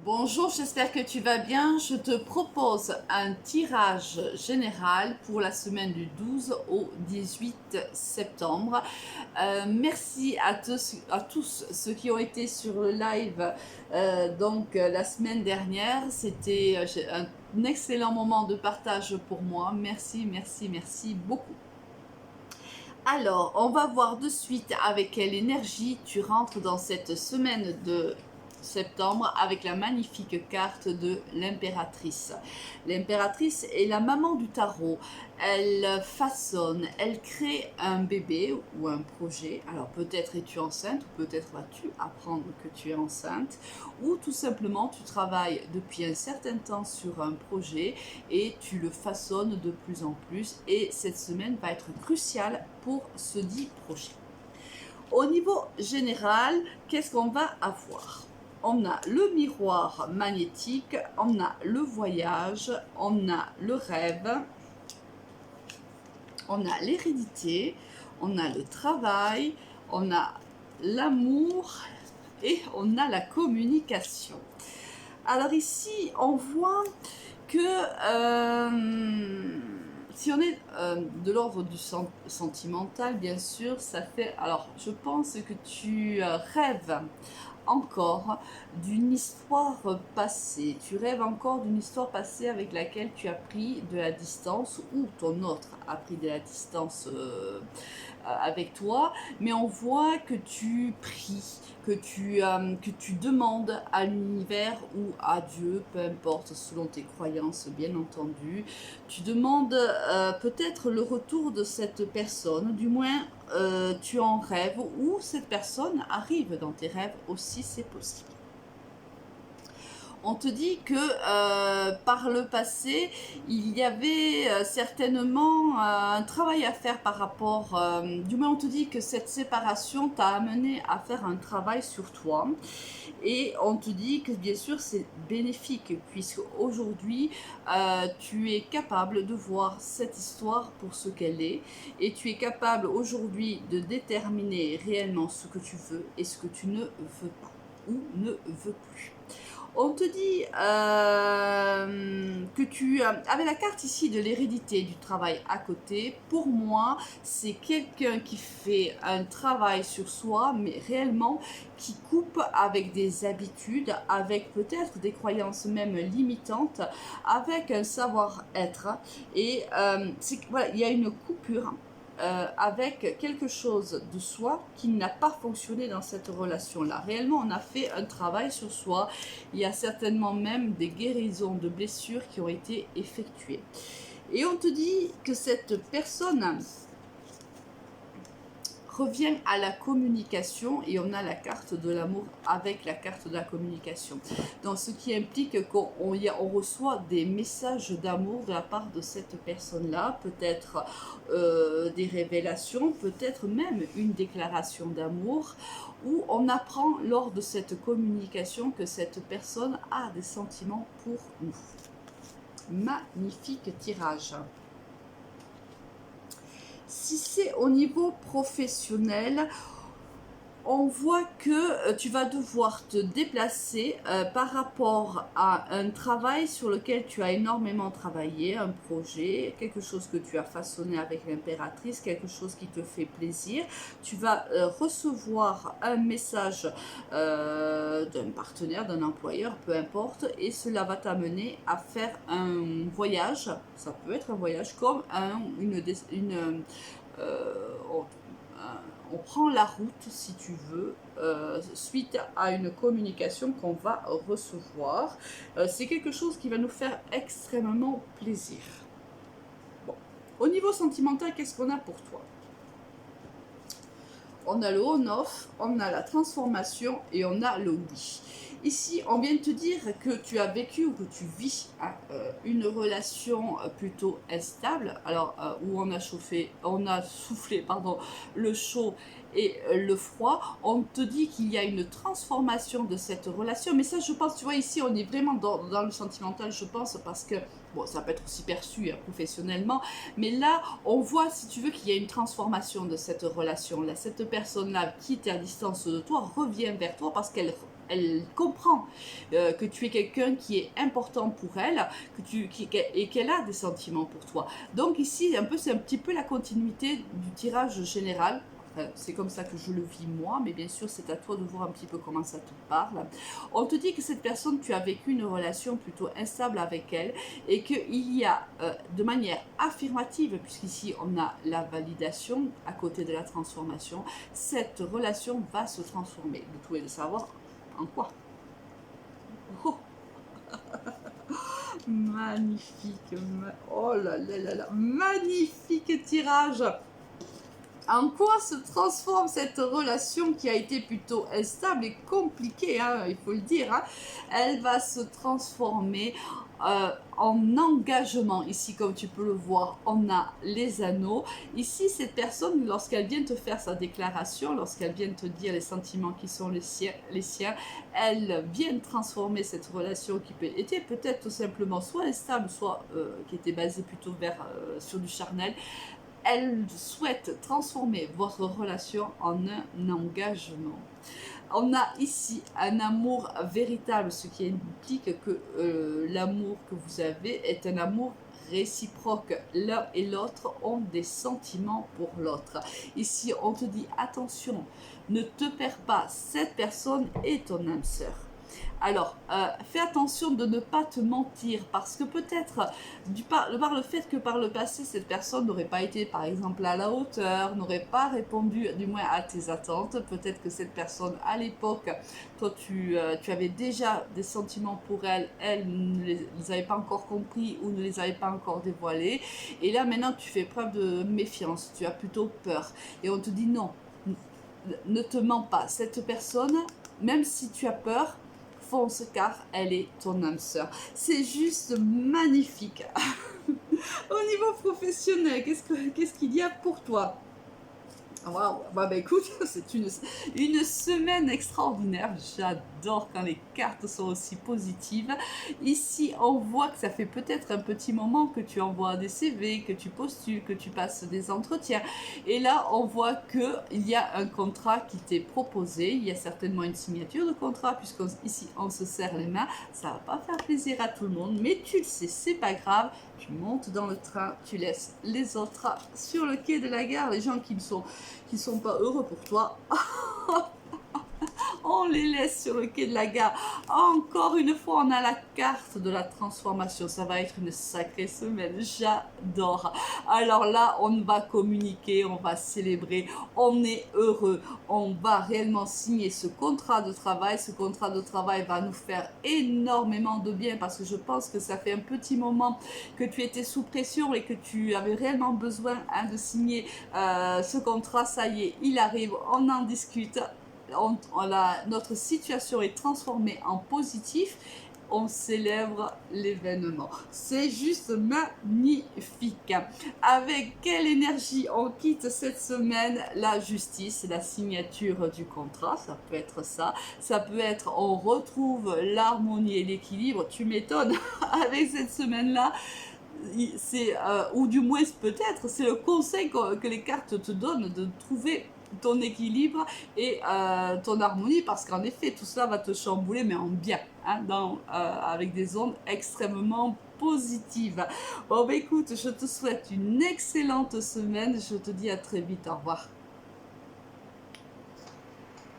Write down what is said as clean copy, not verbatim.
Bonjour, j'espère que tu vas bien. Je te propose un tirage général pour la semaine du 12 au 18 septembre. Merci à tous ceux qui ont été sur le live la semaine dernière. C'était un excellent moment de partage pour moi. Merci beaucoup. Alors, on va voir de suite avec quelle énergie tu rentres dans cette semaine de septembre avec la magnifique carte de l'impératrice. L'impératrice est la maman du tarot. Elle façonne, elle crée un bébé ou un projet. Alors peut-être es-tu enceinte ou peut-être vas-tu apprendre que tu es enceinte ou tout simplement tu travailles depuis un certain temps sur un projet et tu le façonnes de plus en plus et cette semaine va être cruciale pour ce dit prochain. Au niveau général, qu'est-ce qu'on va avoir? On a le miroir magnétique, on a le voyage, on a le rêve, on a l'hérédité, on a le travail, on a l'amour et on a la communication. Alors ici, on voit que si on est de l'ordre du sentimental, bien sûr, ça fait... Alors, je pense que tu rêves encore d'une histoire passée. Tu rêves encore d'une histoire passée avec laquelle tu as pris de la distance ou ton autre a pris de la distance avec toi. Mais on voit que tu pries, que tu demandes à l'univers ou à Dieu, peu importe, selon tes croyances bien entendu. Tu demandes peut-être le retour de cette personne, du moins tu en rêves ou cette personne arrive dans tes rêves aussi, c'est possible. On te dit que par le passé, il y avait certainement un travail à faire par rapport... du moins, on te dit que cette séparation t'a amené à faire un travail sur toi. Et on te dit que bien sûr, c'est bénéfique puisque aujourd'hui, tu es capable de voir cette histoire pour ce qu'elle est. Et tu es capable aujourd'hui de déterminer réellement ce que tu veux et ce que tu ne veux pas ou ne veux plus. On te dit que tu avais la carte ici de l'hérédité du travail à côté. Pour moi, c'est quelqu'un qui fait un travail sur soi, mais réellement qui coupe avec des habitudes, avec peut-être des croyances même limitantes, avec un savoir-être. Et voilà, il y a une coupure. Avec quelque chose de soi qui n'a pas fonctionné dans cette relation-là. Réellement, on a fait un travail sur soi. Il y a certainement même des guérisons de blessures qui ont été effectuées. Et on te dit que cette personne revient à la communication et on a la carte de l'amour avec la carte de la communication. Donc ce qui implique qu'on reçoit des messages d'amour de la part de cette personne-là, peut-être des révélations, peut-être même une déclaration d'amour, où on apprend lors de cette communication que cette personne a des sentiments pour nous. Magnifique tirage. Si c'est au niveau professionnel, on voit que tu vas devoir te déplacer par rapport à un travail sur lequel tu as énormément travaillé, un projet, quelque chose que tu as façonné avec l'impératrice, quelque chose qui te fait plaisir. Tu vas recevoir un message d'un partenaire, d'un employeur, peu importe, et cela va t'amener à faire un voyage. Ça peut être un voyage comme on prend la route, si tu veux, suite à une communication qu'on va recevoir. C'est quelque chose qui va nous faire extrêmement plaisir. Bon. Au niveau sentimental, qu'est-ce qu'on a pour toi? On a le on-off, on a la transformation et on a le oui. Ici, on vient de te dire que tu as vécu ou que tu vis une relation plutôt instable, alors où on a soufflé le chaud et le froid. On te dit qu'il y a une transformation de cette relation, mais ça, je pense, tu vois, ici, on est vraiment dans le sentimental, je pense, parce que bon, ça peut être aussi perçu professionnellement, mais là, on voit, si tu veux, qu'il y a une transformation de cette relation-là. Cette personne-là qui était à distance de toi revient vers toi parce qu'elle elle comprend que tu es quelqu'un qui est important pour elle, et qu'elle a des sentiments pour toi. Donc ici, c'est un petit peu la continuité du tirage général. Enfin, c'est comme ça que je le vis moi, mais bien sûr, c'est à toi de voir un petit peu comment ça te parle. On te dit que cette personne, tu as vécu une relation plutôt instable avec elle et qu'il y a, de manière affirmative, puisqu'ici on a la validation à côté de la transformation, cette relation va se transformer. Le tout est de savoir en quoi. Oh, magnifique, oh là là là là, magnifique tirage. En quoi se transforme cette relation qui a été plutôt instable et compliquée, hein, il faut le dire, hein. Elle va se transformer en engagement. Ici, comme tu peux le voir, on a les anneaux. Ici, cette personne, lorsqu'elle vient te faire sa déclaration, lorsqu'elle vient te dire les sentiments qui sont les siens, elle vient transformer cette relation qui était peut-être tout simplement soit instable, soit qui était basée plutôt sur du charnel. Elle souhaite transformer votre relation en un engagement. On a ici un amour véritable, ce qui implique que l'amour que vous avez est un amour réciproque. L'un et l'autre ont des sentiments pour l'autre. Ici, on te dit attention, ne te perds pas, cette personne est ton âme sœur. Alors, fais attention de ne pas te mentir parce que peut-être, par le fait que par le passé, cette personne n'aurait pas été, par exemple, à la hauteur, n'aurait pas répondu, du moins à tes attentes. Peut-être que cette personne, à l'époque, toi, tu avais déjà des sentiments pour elle, elle ne les avait pas encore compris ou ne les avait pas encore dévoilés. Et là, maintenant, tu fais preuve de méfiance, tu as plutôt peur. Et on te dit non, ne te mens pas. Cette personne, même si tu as peur, fonce car elle est ton âme sœur. C'est juste magnifique. Au niveau professionnel, qu'est-ce qu'il y a pour toi? Waouh, bah écoute, c'est une semaine extraordinaire. J'adore quand les cartes sont aussi positives. Ici, on voit que ça fait peut-être un petit moment que tu envoies des CV, que tu postules, que tu passes des entretiens. Et là, on voit qu'il y a un contrat qui t'est proposé. Il y a certainement une signature de contrat, puisqu'ici, on se serre les mains. Ça va pas faire plaisir à tout le monde, mais tu le sais, c'est pas grave. Tu montes dans le train, tu laisses les autres sur le quai de la gare, les gens qui ne sont pas heureux pour toi. On les laisse sur le quai de la gare. Encore une fois, on a la carte de la transformation. Ça va être une sacrée semaine. J'adore. Alors là, on va communiquer, on va célébrer. On est heureux. On va réellement signer ce contrat de travail. Ce contrat de travail va nous faire énormément de bien parce que je pense que ça fait un petit moment que tu étais sous pression et que tu avais réellement besoin de signer ce contrat. Ça y est, il arrive. On en discute. Notre situation est transformée en positif, on célèbre l'événement. C'est juste magnifique. Avec quelle énergie on quitte cette semaine? La justice, la signature du contrat, ça peut être ça. Ça peut être on retrouve l'harmonie et l'équilibre. Tu m'étonnes avec cette semaine-là. Ou du moins peut-être, c'est le conseil que les cartes te donnent de trouver ton équilibre et ton harmonie parce qu'en effet tout cela va te chambouler mais en bien, hein, avec des ondes extrêmement positives. Bon bah écoute, je te souhaite une excellente semaine, je te dis à très vite, au revoir.